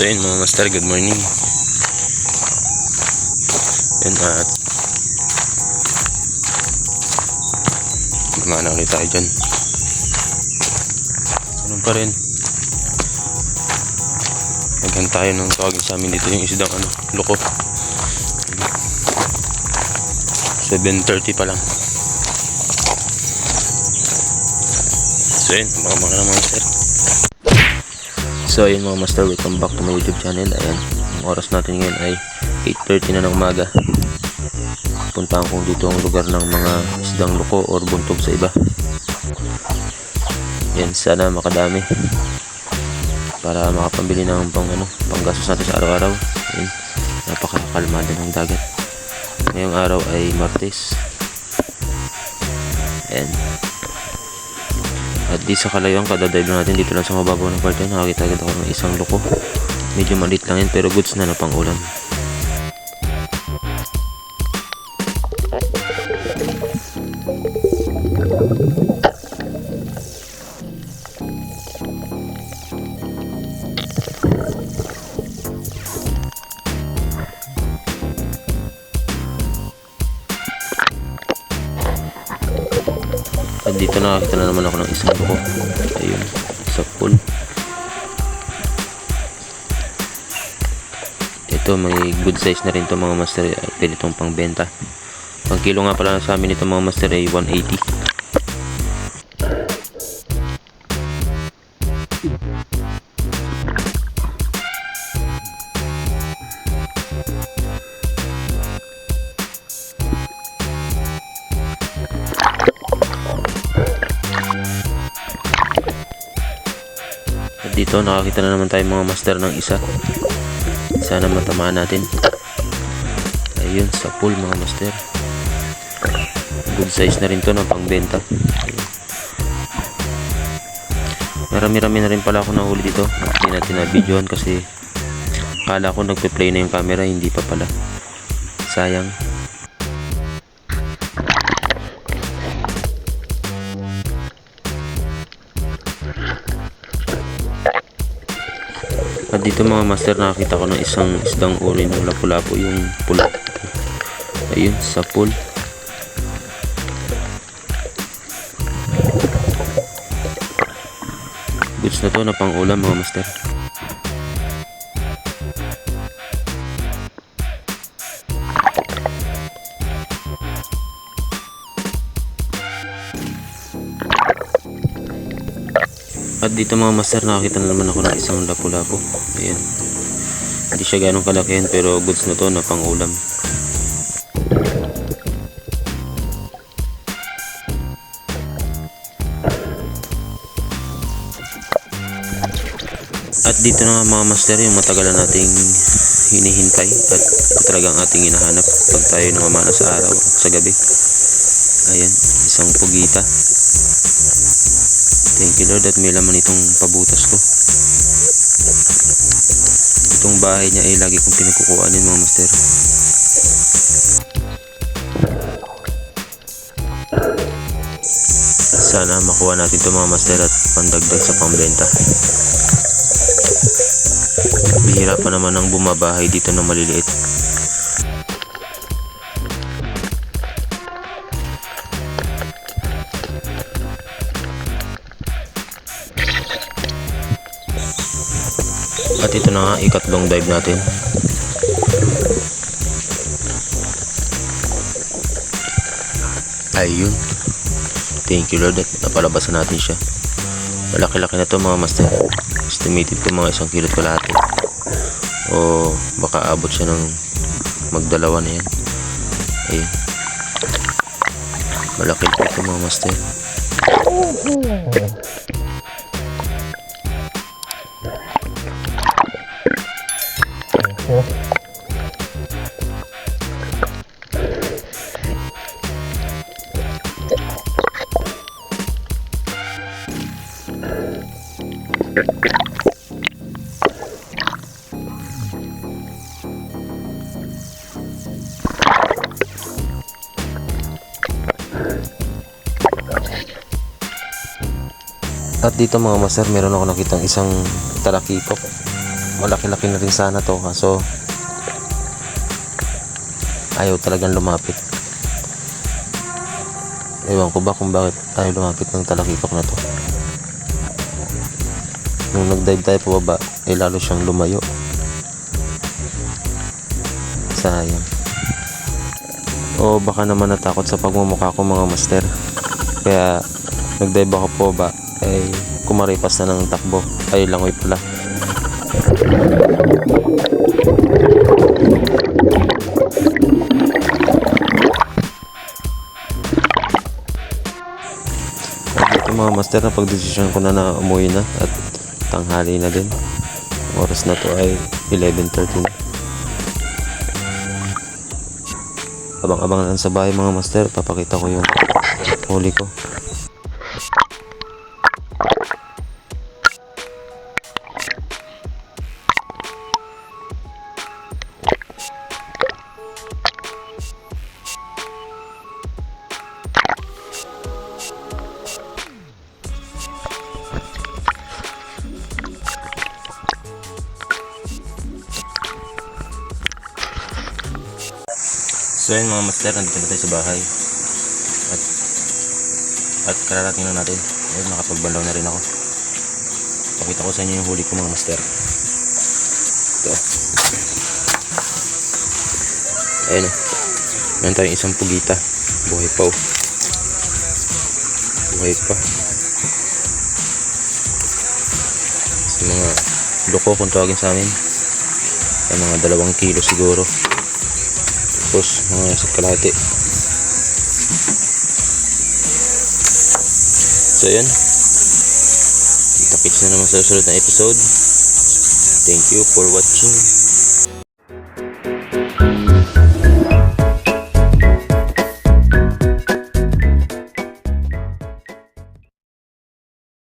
So yun mga master, good morning. Yun at gumana ulit tayo dyan. Ganun pa rin. Naghan tayo ng tawagin sa amin dito yung isdang loko. 7:30 pa lang. So yun, mga master. So ayun mga master, welcome back to my YouTube channel. Ayan, ang oras natin ngayon ay 8:30 na ng umaga. Puntahan ko dito ang lugar ng mga isdang loko or buntog sa iba. Yan, sana makadami para makapambili ng panggastos natin sa araw-araw. Ayan, napakakalmado ng dagat. Ngayong araw ay Martes. Ayan. At di sa kalayuan, kadadive natin dito lang sa mababaw ng parte. Nakakita agad ako ng isang loko. Medyo maliit lang yan pero goods na pang ulam. At dito nakakita na naman ako ng isang loko. Ayun, sa pool. Ito may good size na rin to mga master. Pwede itong pang benta. Ang kilo nga pala sa amin ito mga master ay 180. At dito nakakita na naman tayo mga master ng isa. Sana matamaan natin. Ayun, sa pool mga master. Good size na rin to ng pangbenta. Marami-rami na rin pala ako nahuli dito. Hindi natin na-videoan kasi akala ko nagpe-play na yung camera, hindi pa pala. Sayang. At dito mga master, nakakita ko ng isang isdang uri ng lapu-lapu, yung pula. Ayun, sa pool. Goods na to na pang ulam mga master. At dito mga master, nakakita na naman ako ng isang lapu-lapu. Ayan. Hindi siya ganong kalakihan pero goods na to na pang ulam. At dito na nga mga master, yung matagalan nating hinihintay at talagang ating hinahanap pag tayo namamana sa araw at sa gabi. Ayan, isang pugita. Thank you Lord at may laman itong pabutas ko. Itong bahay niya ay lagi kong pinagkukuhanin mga master. Sana makuha natin ito mga master at pandagdag sa pambenta. Bihira pa naman ang bumabahay dito na maliliit. At ito na nga, ikatlong dive natin. Ayun. Thank you Lord at napalabasan natin siya. Malaki-laki na to mga master. Estimated ko mga 1 kilo kalahati. O baka abot siya ng magdalawa na yan. Ayun. Malaki po ito mga master. At dito mga master, meron ako nakitang isang talakipok. malaki-laki na rin sana to, kaso ayaw talagang lumapit. Ewan ko ba kung bakit ayaw lumapit ng talakitok na to. Nung nag-dive tayo pababa, lalo siyang lumayo. Sayang. O baka naman natakot sa pagmumukha ko, mga master, kaya nag-dive ako pababa, kumaripas na ng takbo. Ay, langoy pala. Ito mga master, na pagdesisyon ko na umuwi na at tanghali na din. Ang oras na to ay 11:13. Abang-abang lang sa bahay mga master, papakita ko yung huli ko. So yun mga master, nandito na tayo sa bahay at kararating na natin. Ayun, nakapagbanlaw na rin ako. Pakita ko sa inyo yung huli ko mga master. Ito. Ayun o. Meron tayong isang pugita. Buhay pa o. Buhay pa. Sa mga loko kung tawagin sa amin. Ay mga 2 kilo siguro. Tapos mga sa kalahati. So yun, kita-kits na naman sa susunod na episode. Thank you for watching.